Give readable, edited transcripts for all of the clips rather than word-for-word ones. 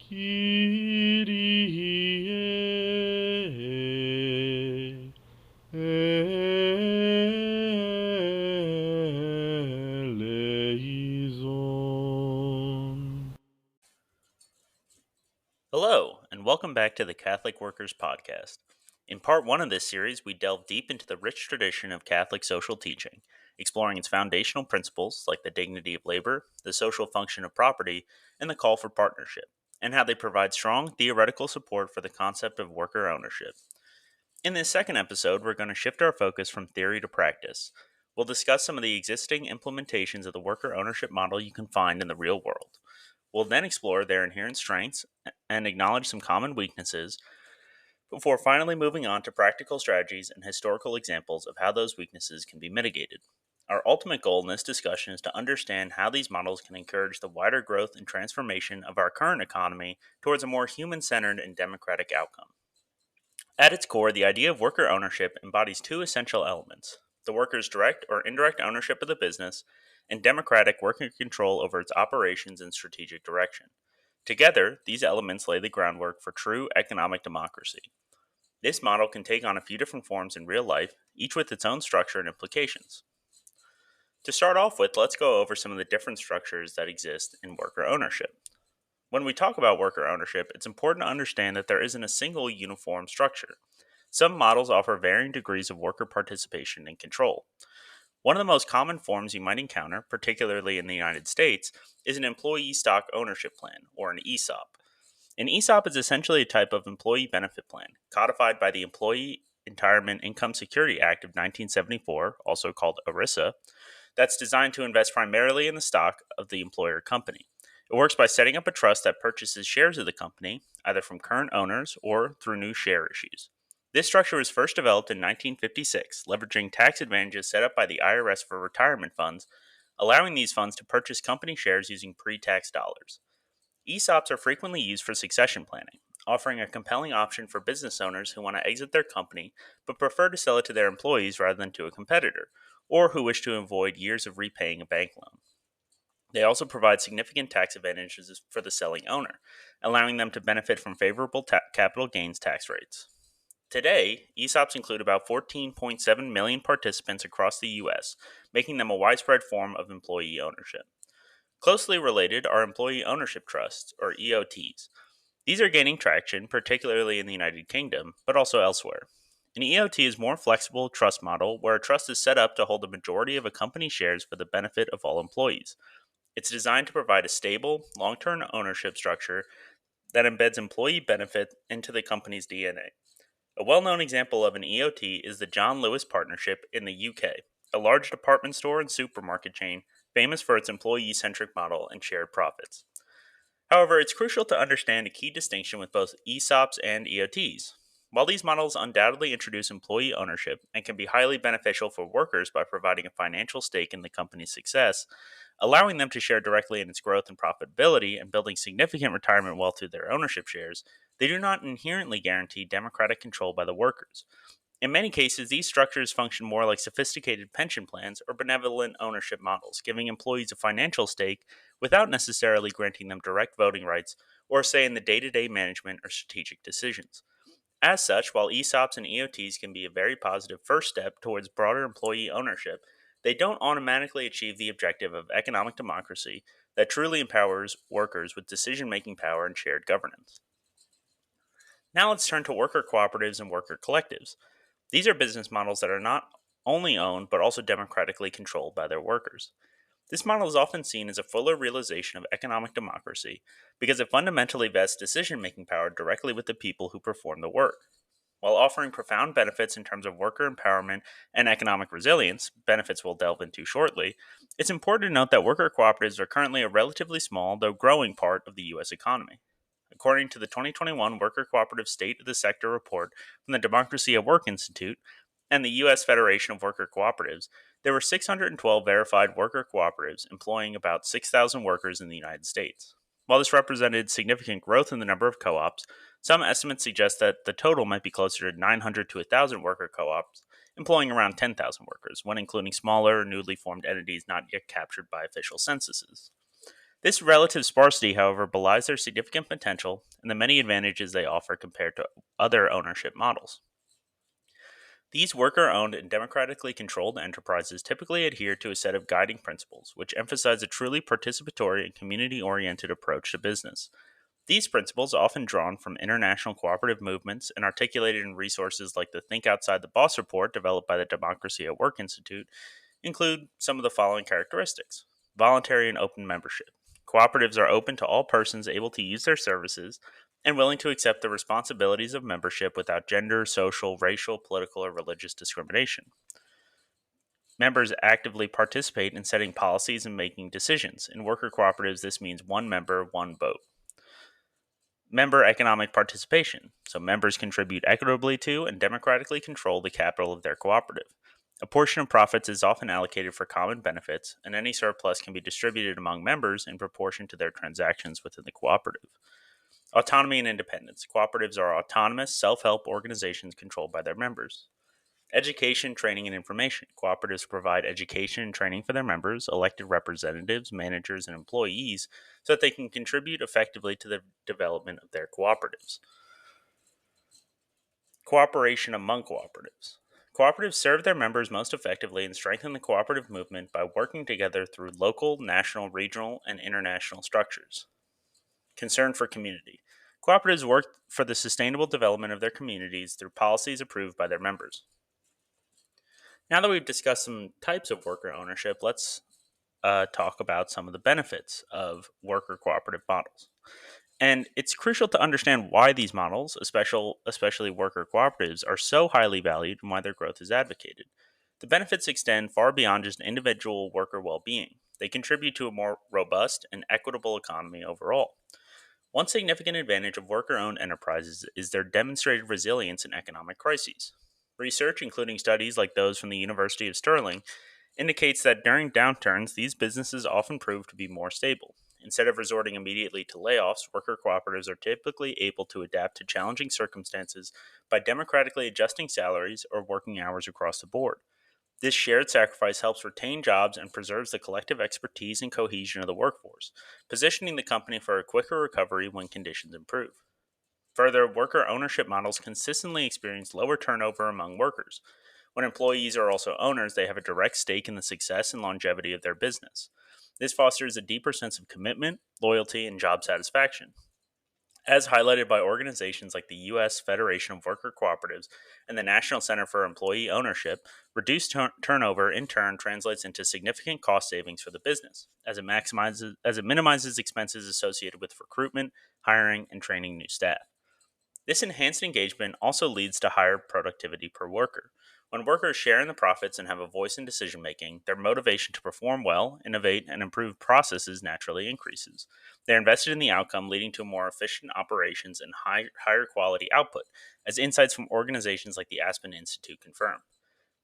Kyrie eleison. Hello, and welcome back to the Catholic Workers Podcast. In part one of this series, we delve deep into the rich tradition of Catholic social teaching, exploring its foundational principles like the dignity of labor, the social function of property, and the call for partnership, and how they provide strong theoretical support for the concept of worker ownership. In this second episode, we're going to shift our focus from theory to practice. We'll discuss some of the existing implementations of the worker ownership model you can find in the real world. We'll then explore their inherent strengths and acknowledge some common weaknesses before finally moving on to practical strategies and historical examples of how those weaknesses can be mitigated. Our ultimate goal in this discussion is to understand how these models can encourage the wider growth and transformation of our current economy towards a more human centered and democratic outcome. At its core, the idea of worker ownership embodies two essential elements: the worker's direct or indirect ownership of the business, and democratic worker control over its operations and strategic direction. Together, these elements lay the groundwork for true economic democracy. This model can take on a few different forms in real life, each with its own structure and implications. To start off with, let's go over some of the different structures that exist in worker ownership. When we talk about worker ownership, it's important to understand that there isn't a single uniform structure. Some models offer varying degrees of worker participation and control. One of the most common forms you might encounter, particularly in the United States, is an employee stock ownership plan, or an ESOP. An ESOP is essentially a type of employee benefit plan, codified by the Employee Retirement Income Security Act of 1974, also called ERISA, that's designed to invest primarily in the stock of the employer company. It works by setting up a trust that purchases shares of the company, either from current owners or through new share issues. This structure was first developed in 1956, leveraging tax advantages set up by the IRS for retirement funds, allowing these funds to purchase company shares using pre-tax dollars. ESOPs are frequently used for succession planning, offering a compelling option for business owners who want to exit their company but prefer to sell it to their employees rather than to a competitor, or who wish to avoid years of repaying a bank loan. They also provide significant tax advantages for the selling owner, allowing them to benefit from favorable capital gains tax rates. Today, ESOPs include about 14.7 million participants across the U.S., making them a widespread form of employee ownership. Closely related are employee ownership trusts, or EOTs. These are gaining traction, particularly in the United Kingdom, but also elsewhere. An EOT is a more flexible trust model where a trust is set up to hold the majority of a company's shares for the benefit of all employees. It's designed to provide a stable, long-term ownership structure that embeds employee benefit into the company's DNA. A well-known example of an EOT is the John Lewis Partnership in the UK, a large department store and supermarket chain famous for its employee-centric model and shared profits. However, it's crucial to understand a key distinction with both ESOPs and EOTs. While these models undoubtedly introduce employee ownership and can be highly beneficial for workers by providing a financial stake in the company's success, allowing them to share directly in its growth and profitability and building significant retirement wealth through their ownership shares, they do not inherently guarantee democratic control by the workers. In many cases, these structures function more like sophisticated pension plans or benevolent ownership models, giving employees a financial stake without necessarily granting them direct voting rights or say in the day-to-day management or strategic decisions. As such, while ESOPs and EOTs can be a very positive first step towards broader employee ownership, they don't automatically achieve the objective of economic democracy that truly empowers workers with decision-making power and shared governance. Now let's turn to worker cooperatives and worker collectives. These are business models that are not only owned but also democratically controlled by their workers. This model is often seen as a fuller realization of economic democracy because it fundamentally vests decision making power directly with the people who perform the work. While offering profound benefits in terms of worker empowerment and economic resilience, benefits we'll delve into shortly, it's important to note that worker cooperatives are currently a relatively small, though growing part of the U.S. economy. According to the 2021 Worker Cooperative State of the Sector report from the Democracy at Work Institute and the U.S. Federation of Worker Cooperatives, there were 612 verified worker cooperatives employing about 6,000 workers in the United States. While this represented significant growth in the number of co-ops, some estimates suggest that the total might be closer to 900 to 1,000 worker co-ops, employing around 10,000 workers, when including smaller, newly formed entities not yet captured by official censuses. This relative sparsity, however, belies their significant potential and the many advantages they offer compared to other ownership models. These worker owned and democratically controlled enterprises typically adhere to a set of guiding principles, which emphasize a truly participatory and community oriented approach to business. These principles, often drawn from international cooperative movements and articulated in resources like the Think Outside the Boss report developed by the Democracy at Work Institute, include some of the following characteristics: voluntary and open membership. Cooperatives are open to all persons able to use their services and willing to accept the responsibilities of membership without gender, social, racial, political, or religious discrimination. Members actively participate in setting policies and making decisions. In worker cooperatives, this means one member, one vote. Member economic participation. So members contribute equitably to and democratically control the capital of their cooperative. A portion of profits is often allocated for common benefits, and any surplus can be distributed among members in proportion to their transactions within the cooperative. Autonomy and independence. Cooperatives are autonomous, self-help organizations controlled by their members. Education, training, and information. Cooperatives provide education and training for their members, elected representatives, managers, and employees so that they can contribute effectively to the development of their cooperatives. Cooperation among cooperatives. Cooperatives serve their members most effectively and strengthen the cooperative movement by working together through local, national, regional, and international structures. Concern for community. Cooperatives work for the sustainable development of their communities through policies approved by their members. Now that we've discussed some types of worker ownership, let's talk about some of the benefits of worker cooperative models. And it's crucial to understand why these models, especially worker cooperatives, are so highly valued and why their growth is advocated. The benefits extend far beyond just individual worker well being. They contribute to a more robust and equitable economy overall. One significant advantage of worker owned enterprises is their demonstrated resilience in economic crises. Research, including studies like those from the University of Stirling, indicates that during downturns, these businesses often prove to be more stable. Instead of resorting immediately to layoffs, worker cooperatives are typically able to adapt to challenging circumstances by democratically adjusting salaries or working hours across the board. This shared sacrifice helps retain jobs and preserves the collective expertise and cohesion of the workforce, positioning the company for a quicker recovery when conditions improve. Further, worker ownership models consistently experience lower turnover among workers. When employees are also owners, they have a direct stake in the success and longevity of their business. This fosters a deeper sense of commitment, loyalty, and job satisfaction. As highlighted by organizations like the U.S. Federation of Worker Cooperatives and the National Center for Employee Ownership, reduced turnover in turn translates into significant cost savings for the business, as it minimizes expenses associated with recruitment, hiring, and training new staff. This enhanced engagement also leads to higher productivity per worker. When workers share in the profits and have a voice in decision making, their motivation to perform well, innovate, and improve processes naturally increases. They're invested in the outcome, leading to more efficient operations and higher quality output, as insights from organizations like the Aspen Institute confirm.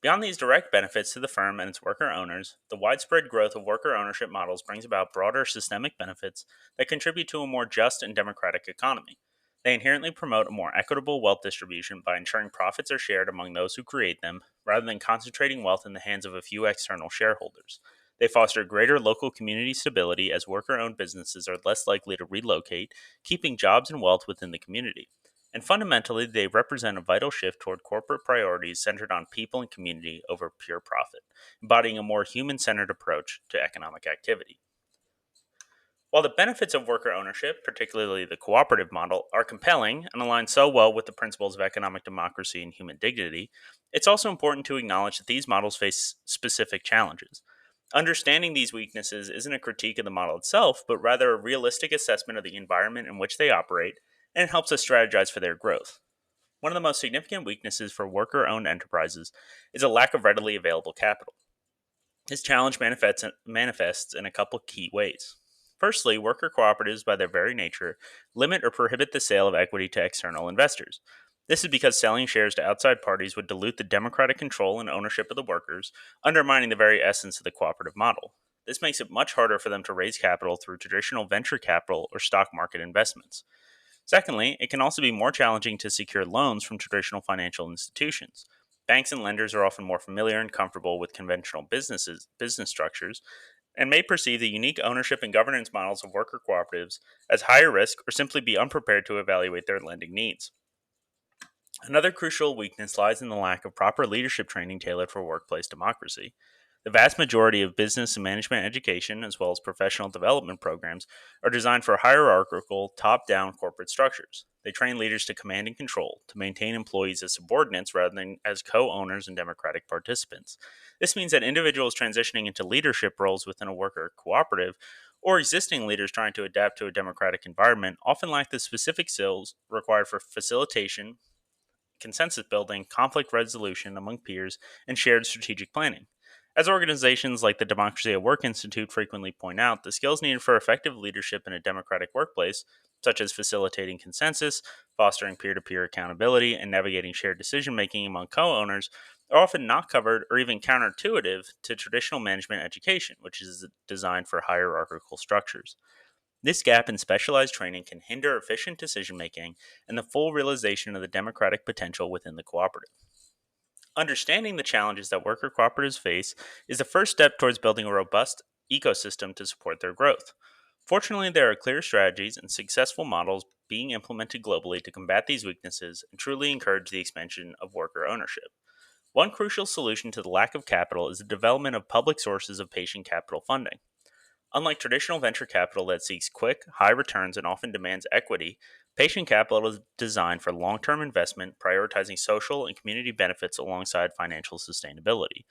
Beyond these direct benefits to the firm and its worker owners, the widespread growth of worker ownership models brings about broader systemic benefits that contribute to a more just and democratic economy. They inherently promote a more equitable wealth distribution by ensuring profits are shared among those who create them, rather than concentrating wealth in the hands of a few external shareholders. They foster greater local community stability as worker owned businesses are less likely to relocate, keeping jobs and wealth within the community. And fundamentally, they represent a vital shift toward corporate priorities centered on people and community over pure profit, embodying a more human centered approach to economic activity. While the benefits of worker ownership, particularly the cooperative model, are compelling and align so well with the principles of economic democracy and human dignity, it's also important to acknowledge that these models face specific challenges. Understanding these weaknesses isn't a critique of the model itself, but rather a realistic assessment of the environment in which they operate, and it helps us strategize for their growth. One of the most significant weaknesses for worker owned enterprises is a lack of readily available capital. This challenge manifests in a couple key ways. Firstly, worker cooperatives, by their very nature, limit or prohibit the sale of equity to external investors. This is because selling shares to outside parties would dilute the democratic control and ownership of the workers, undermining the very essence of the cooperative model. This makes it much harder for them to raise capital through traditional venture capital or stock market investments. Secondly, it can also be more challenging to secure loans from traditional financial institutions. Banks and lenders are often more familiar and comfortable with conventional business structures, and may perceive the unique ownership and governance models of worker cooperatives as higher risk or simply be unprepared to evaluate their lending needs. Another crucial weakness lies in the lack of proper leadership training tailored for workplace democracy. The vast majority of business and management education, as well as professional development programs, are designed for hierarchical, top down corporate structures. They train leaders to command and control, to maintain employees as subordinates rather than as co owners and democratic participants. This means that individuals transitioning into leadership roles within a worker cooperative or existing leaders trying to adapt to a democratic environment often lack the specific skills required for facilitation, consensus building, conflict resolution among peers, and shared strategic planning. As organizations like the Democracy at Work Institute frequently point out, the skills needed for effective leadership in a democratic workplace, such as facilitating consensus, fostering peer to peer accountability, and navigating shared decision making among co owners, are often not covered or even counterintuitive to traditional management education, which is designed for hierarchical structures. This gap in specialized training can hinder efficient decision making and the full realization of the democratic potential within the cooperative. Understanding the challenges that worker cooperatives face is the first step towards building a robust ecosystem to support their growth. Fortunately, there are clear strategies and successful models being implemented globally to combat these weaknesses and truly encourage the expansion of worker ownership. One crucial solution to the lack of capital is the development of public sources of patient capital funding. Unlike traditional venture capital that seeks quick, high returns and often demands equity, patient capital is designed for long term investment, prioritizing social and community benefits alongside financial sustainability.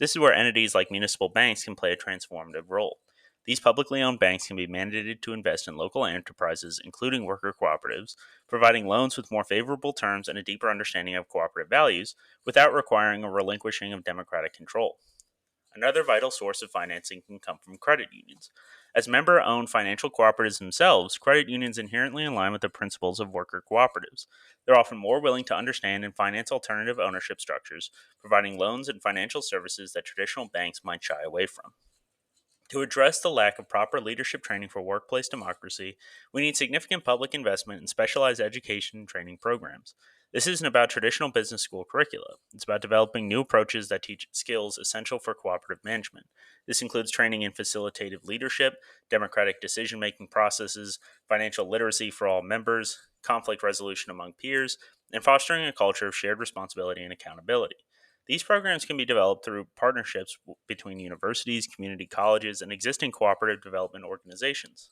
This is where entities like municipal banks can play a transformative role. These publicly owned banks can be mandated to invest in local enterprises, including worker cooperatives, providing loans with more favorable terms and a deeper understanding of cooperative values without requiring a relinquishing of democratic control. Another vital source of financing can come from credit unions. As member owned financial cooperatives themselves, credit unions inherently align with the principles of worker cooperatives. They're often more willing to understand and finance alternative ownership structures, providing loans and financial services that traditional banks might shy away from. To address the lack of proper leadership training for workplace democracy, we need significant public investment in specialized education and training programs. This isn't about traditional business school curricula. It's about developing new approaches that teach skills essential for cooperative management. This includes training in facilitative leadership, democratic decision making processes, financial literacy for all members, conflict resolution among peers, and fostering a culture of shared responsibility and accountability. These programs can be developed through partnerships between universities, community colleges, and existing cooperative development organizations.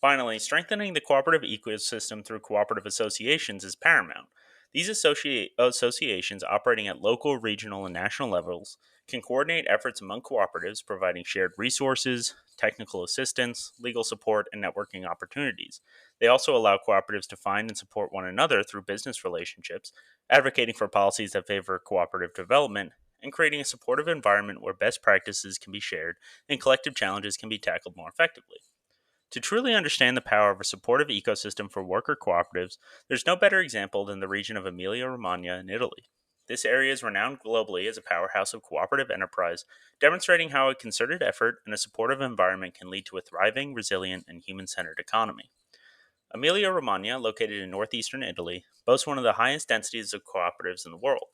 Finally, strengthening the cooperative ecosystem through cooperative associations is paramount. These associations operating at local, regional, and national levels can coordinate efforts among cooperatives, providing shared resources, technical assistance, legal support, and networking opportunities. They also allow cooperatives to find and support one another through business relationships, advocating for policies that favor cooperative development, and creating a supportive environment where best practices can be shared and collective challenges can be tackled more effectively. To truly understand the power of a supportive ecosystem for worker cooperatives, there's no better example than the region of Emilia Romagna in Italy. This area is renowned globally as a powerhouse of cooperative enterprise, demonstrating how a concerted effort and a supportive environment can lead to a thriving, resilient, and human centered economy. Emilia Romagna, located in northeastern Italy, boasts one of the highest densities of cooperatives in the world.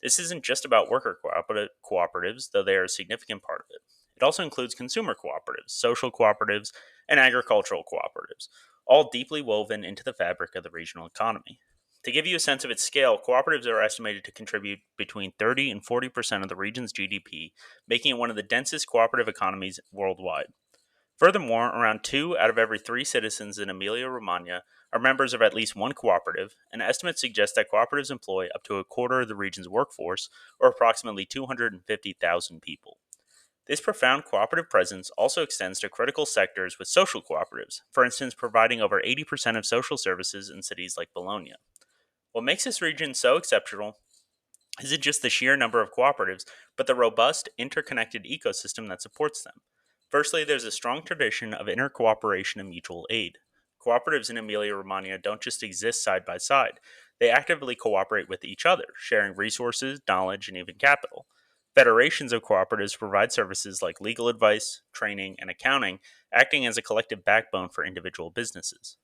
This isn't just about worker cooperatives, though they are a significant part of it. It also includes consumer cooperatives, social cooperatives, and agricultural cooperatives, all deeply woven into the fabric of the regional economy. To give you a sense of its scale, cooperatives are estimated to contribute between 30 and 40% of the region's GDP, making it one of the densest cooperative economies worldwide. Furthermore, around 2 out of every 3 citizens in Emilia Romagna are members of at least one cooperative, and estimates suggest that cooperatives employ up to a quarter of the region's workforce, or approximately 250,000 people. This profound cooperative presence also extends to critical sectors with social cooperatives, for instance, providing over 80% of social services in cities like Bologna. What makes this region so exceptional isn't just the sheer number of cooperatives, but the robust, interconnected ecosystem that supports them. Firstly, there's a strong tradition of intercooperation and mutual aid. Cooperatives in Emilia Romagna don't just exist side by side, they actively cooperate with each other, sharing resources, knowledge, and even capital. Federations of cooperatives provide services like legal advice, training, and accounting, acting as a collective backbone for individual businesses.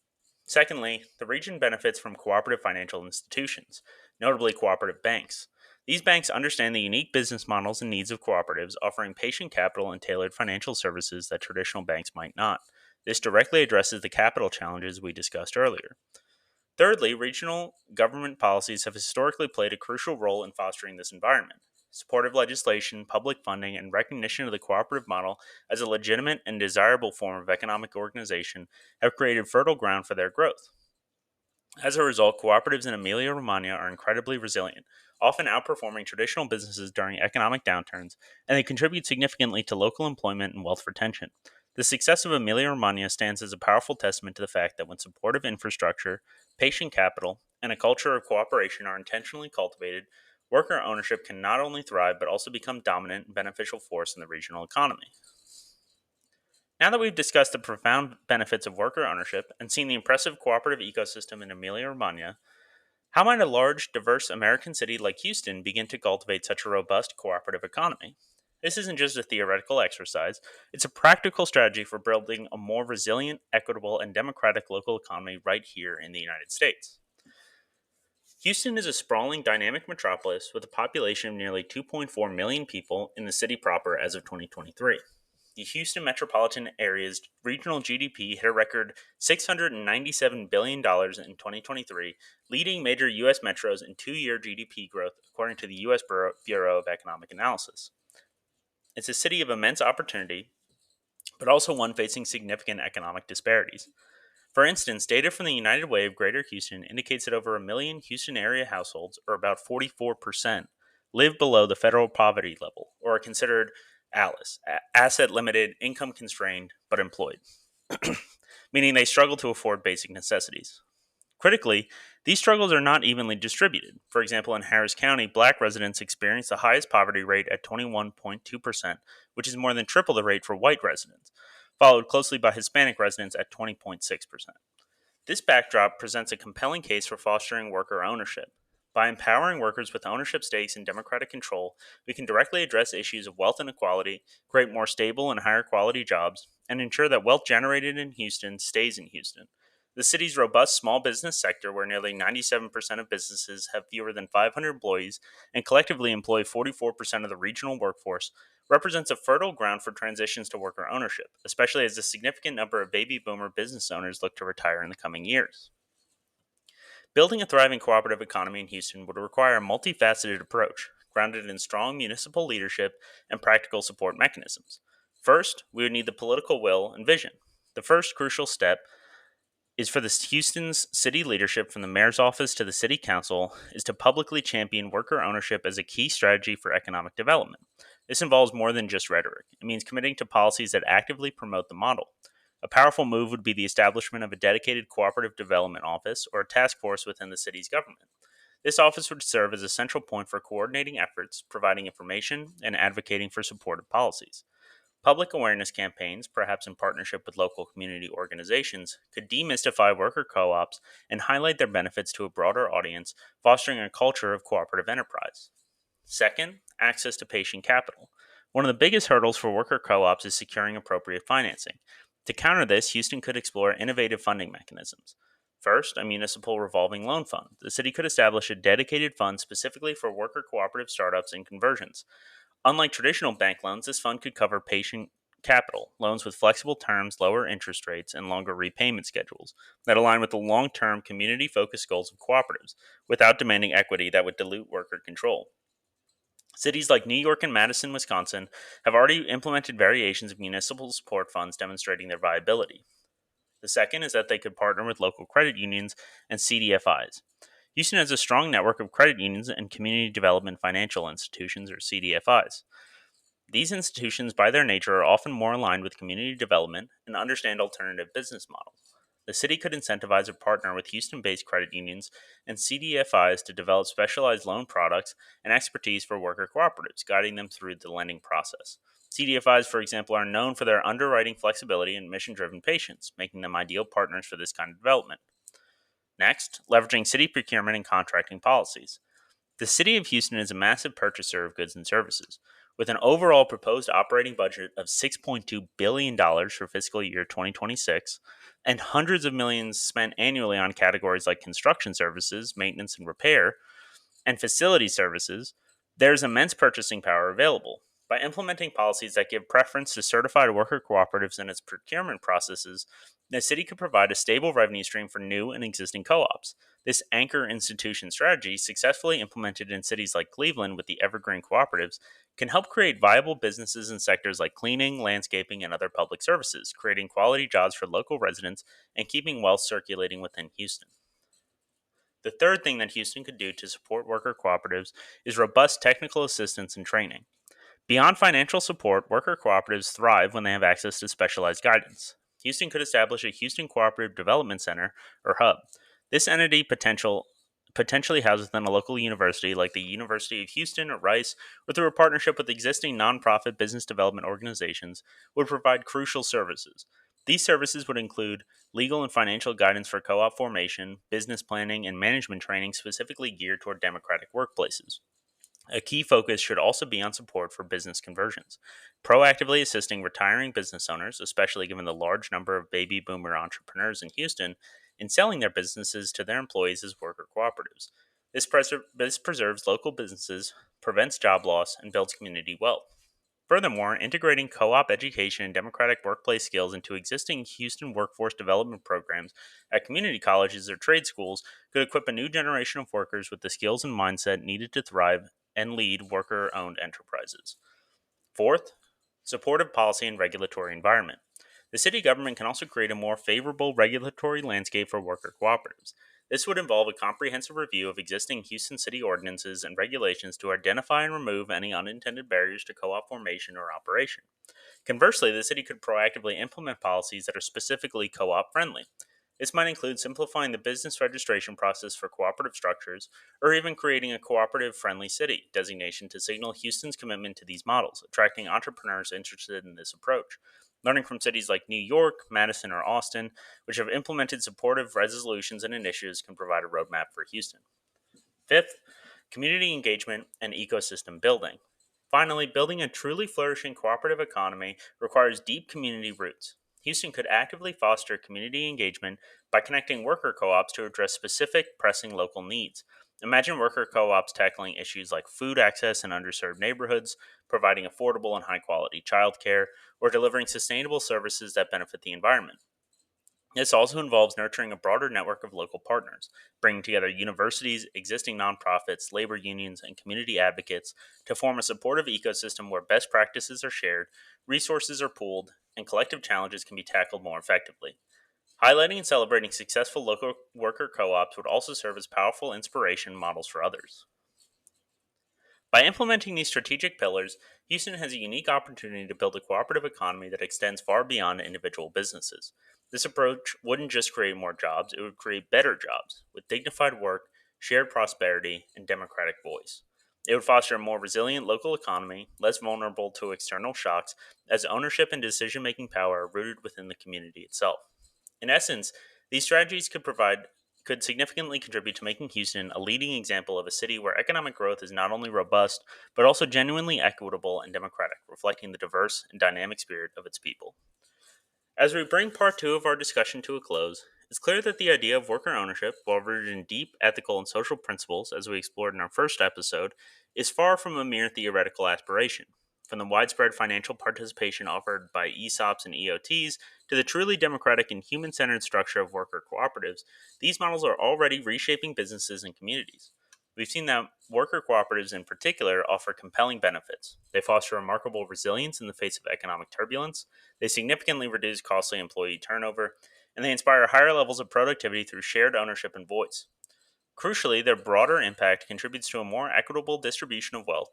Secondly, the region benefits from cooperative financial institutions, notably cooperative banks. These banks understand the unique business models and needs of cooperatives, offering patient capital and tailored financial services that traditional banks might not. This directly addresses the capital challenges we discussed earlier. Thirdly, regional government policies have historically played a crucial role in fostering this environment. Supportive legislation, public funding, and recognition of the cooperative model as a legitimate and desirable form of economic organization have created fertile ground for their growth. As a result, cooperatives in Emilia Romagna are incredibly resilient, often outperforming traditional businesses during economic downturns, and they contribute significantly to local employment and wealth retention. The success of Emilia Romagna stands as a powerful testament to the fact that when supportive infrastructure, patient capital, and a culture of cooperation are intentionally cultivated, worker ownership can not only thrive but also become dominant and beneficial force in the regional economy. Now that we've discussed the profound benefits of worker ownership and seen the impressive cooperative ecosystem in Emilia Romagna, how might a large, diverse American city like Houston begin to cultivate such a robust cooperative economy? This isn't just a theoretical exercise, it's a practical strategy for building a more resilient, equitable, and democratic local economy right here in the United States. Houston is a sprawling, dynamic metropolis with a population of nearly 2.4 million people in the city proper as of 2023. The Houston metropolitan area's regional GDP hit a record $697 billion in 2023, leading major U.S. metros in two-year GDP growth, according to the U.S. Bureau of Economic Analysis. It's a city of immense opportunity, but also one facing significant economic disparities. For instance, data from the United Way of Greater Houston indicates that over a million Houston area households, or about 44%, live below the federal poverty level, or are considered ALICE, asset limited, income constrained, but employed, meaning they struggle to afford basic necessities. Critically, these struggles are not evenly distributed. For example, in Harris County, black residents experience the highest poverty rate at 21.2%, which is more than triple the rate for white residents, followed closely by Hispanic residents at 20.6%. This backdrop presents a compelling case for fostering worker ownership. By empowering workers with ownership stakes and democratic control, we can directly address issues of wealth inequality, create more stable and higher quality jobs, and ensure that wealth generated in Houston stays in Houston. The city's robust small business sector, where nearly 97% of businesses have fewer than 500 employees and collectively employ 44% of the regional workforce, represents a fertile ground for transitions to worker ownership, especially as a significant number of baby boomer business owners look to retire in the coming years. Building a thriving cooperative economy in Houston would require a multifaceted approach, grounded in strong municipal leadership and practical support mechanisms. First, we would need the political will and vision. The first crucial step is for the Houston's city leadership, from the mayor's office to the city council, is to publicly champion worker ownership as a key strategy for economic development. This involves more than just rhetoric. It means committing to policies that actively promote the model. A powerful move would be the establishment of a dedicated cooperative development office or a task force within the city's government. This office would serve as a central point for coordinating efforts, providing information, and advocating for supportive policies. Public awareness campaigns, perhaps in partnership with local community organizations, could demystify worker co ops and highlight their benefits to a broader audience, fostering a culture of cooperative enterprise. Second, access to patient capital. One of the biggest hurdles for worker co ops is securing appropriate financing. To counter this, Houston could explore innovative funding mechanisms. First, a municipal revolving loan fund. The city could establish a dedicated fund specifically for worker cooperative startups and conversions. Unlike traditional bank loans, this fund could cover patient capital, loans with flexible terms, lower interest rates, and longer repayment schedules that align with the long term community focused goals of cooperatives without demanding equity that would dilute worker control. Cities like New York and Madison, Wisconsin, have already implemented variations of municipal support funds demonstrating their viability. The second is that they could partner with local credit unions and CDFIs. Houston has a strong network of credit unions and community development financial institutions, or CDFIs. These institutions, by their nature, are often more aligned with community development and understand alternative business models. The city could incentivize or partner with Houston based credit unions and CDFIs to develop specialized loan products and expertise for worker cooperatives, guiding them through the lending process. CDFIs, for example, are known for their underwriting flexibility and mission driven patience, making them ideal partners for this kind of development. Next, leveraging city procurement and contracting policies. The city of Houston is a massive purchaser of goods and services. With an overall proposed operating budget of $6.2 billion for fiscal year 2026 and hundreds of millions spent annually on categories like construction services, maintenance and repair, and facility services, There's immense purchasing power available. By implementing policies that give preference to certified worker cooperatives in its procurement processes, the city could provide a stable revenue stream for new and existing co ops. This anchor institution strategy, successfully implemented in cities like Cleveland with the Evergreen Cooperatives, can help create viable businesses in sectors like cleaning, landscaping, and other public services, creating quality jobs for local residents and keeping wealth circulating within Houston. The third thing that Houston could do to support worker cooperatives is robust technical assistance and training. Beyond financial support, worker cooperatives thrive when they have access to specialized guidance. Houston could establish a Houston Cooperative Development Center, or HUB. This entity potentially housed within a local university like the University of Houston or Rice, or through a partnership with existing nonprofit business development organizations, would provide crucial services. These services would include legal and financial guidance for co op formation, business planning, and management training specifically geared toward democratic workplaces. A key focus should also be on support for business conversions, proactively assisting retiring business owners, especially given the large number of baby boomer entrepreneurs in Houston, in selling their businesses to their employees as worker cooperatives. This preserves local businesses, prevents job loss, and builds community wealth. Furthermore, integrating co op education and democratic workplace skills into existing Houston workforce development programs at community colleges or trade schools could equip a new generation of workers with the skills and mindset needed to thrive and lead worker owned enterprises. Fourth, supportive policy and regulatory environment. The city government can also create a more favorable regulatory landscape for worker cooperatives. This would involve a comprehensive review of existing Houston city ordinances and regulations to identify and remove any unintended barriers to co op formation or operation. Conversely, the city could proactively implement policies that are specifically co op friendly. This might include simplifying the business registration process for cooperative structures, or even creating a cooperative friendly city designation to signal Houston's commitment to these models, attracting entrepreneurs interested in this approach. Learning from cities like New York, Madison, or Austin, which have implemented supportive resolutions and initiatives, can provide a roadmap for Houston. Fifth, community engagement and ecosystem building. Finally, building a truly flourishing cooperative economy requires deep community roots. Houston could actively foster community engagement by connecting worker co ops to address specific, pressing local needs. Imagine worker co ops tackling issues like food access in underserved neighborhoods, providing affordable and high quality childcare, or delivering sustainable services that benefit the environment. This also involves nurturing a broader network of local partners, bringing together universities, existing nonprofits, labor unions, and community advocates to form a supportive ecosystem where best practices are shared, resources are pooled, and collective challenges can be tackled more effectively. Highlighting and celebrating successful local worker co ops would also serve as powerful inspiration models for others. By implementing these strategic pillars, Houston has a unique opportunity to build a cooperative economy that extends far beyond individual businesses. This approach wouldn't just create more jobs, it would create better jobs with dignified work, shared prosperity, and democratic voice. It would foster a more resilient local economy, less vulnerable to external shocks, as ownership and decision making power are rooted within the community itself. In essence, these strategies could significantly contribute to making Houston a leading example of a city where economic growth is not only robust, but also genuinely equitable and democratic, reflecting the diverse and dynamic spirit of its people. As we bring part two of our discussion to a close, it's clear that the idea of worker ownership, while rooted in deep ethical and social principles, as we explored in our first episode, is far from a mere theoretical aspiration. From the widespread financial participation offered by ESOPs and EOTs to the truly democratic and human centered structure of worker cooperatives, these models are already reshaping businesses and communities. We've seen that worker cooperatives in particular offer compelling benefits. They foster remarkable resilience in the face of economic turbulence, they significantly reduce costly employee turnover, and they inspire higher levels of productivity through shared ownership and voice. Crucially, their broader impact contributes to a more equitable distribution of wealth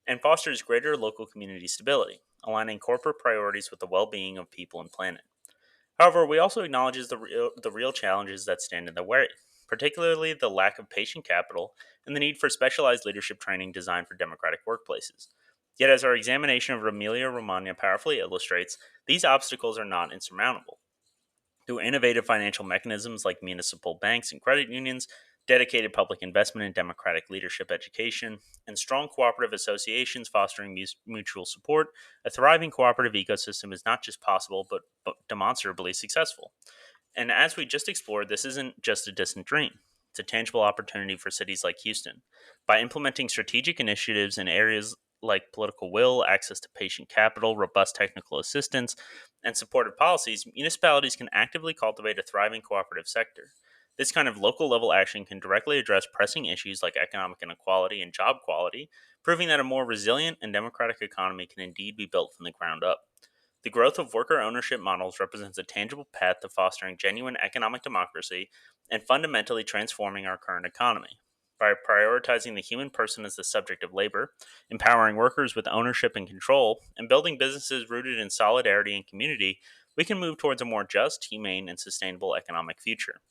and fosters greater local community stability, aligning corporate priorities with the well being of people and planet. However, we also acknowledge the real challenges that stand in their way, particularly the lack of patient capital and the need for specialized leadership training designed for democratic workplaces. Yet, as our examination of Emilia Romagna powerfully illustrates, these obstacles are not insurmountable. Through innovative financial mechanisms like municipal banks and credit unions, dedicated public investment in democratic leadership education, and strong cooperative associations fostering mutual support, a thriving cooperative ecosystem is not just possible but demonstrably successful. And as we just explored, this isn't just a distant dream. It's a tangible opportunity for cities like Houston. By implementing strategic initiatives in areas like political will, access to patient capital, robust technical assistance, and supportive policies, municipalities can actively cultivate a thriving cooperative sector. This kind of local level action can directly address pressing issues like economic inequality and job quality, proving that a more resilient and democratic economy can indeed be built from the ground up. The growth of worker ownership models represents a tangible path to fostering genuine economic democracy and fundamentally transforming our current economy. By prioritizing the human person as the subject of labor, empowering workers with ownership and control, and building businesses rooted in solidarity and community, we can move towards a more just, humane, and sustainable economic future.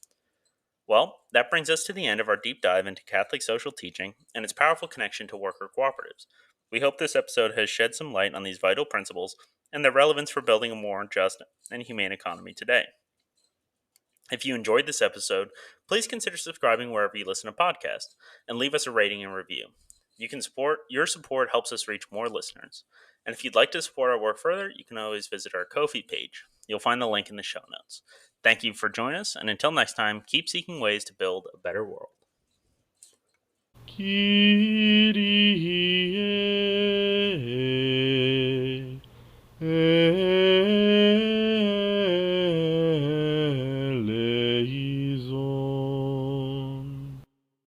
Well, that brings us to the end of our deep dive into Catholic social teaching and its powerful connection to worker cooperatives. We hope this episode has shed some light on these vital principles and their relevance for building a more just and humane economy today. If you enjoyed this episode, please consider subscribing wherever you listen to podcasts and leave us a rating and review. Your support helps us reach more listeners. And if you'd like to support our work further, you can always visit our Ko-fi page. You'll find the link in the show notes. Thank you for joining us, and until next time, keep seeking ways to build a better world. Kyrie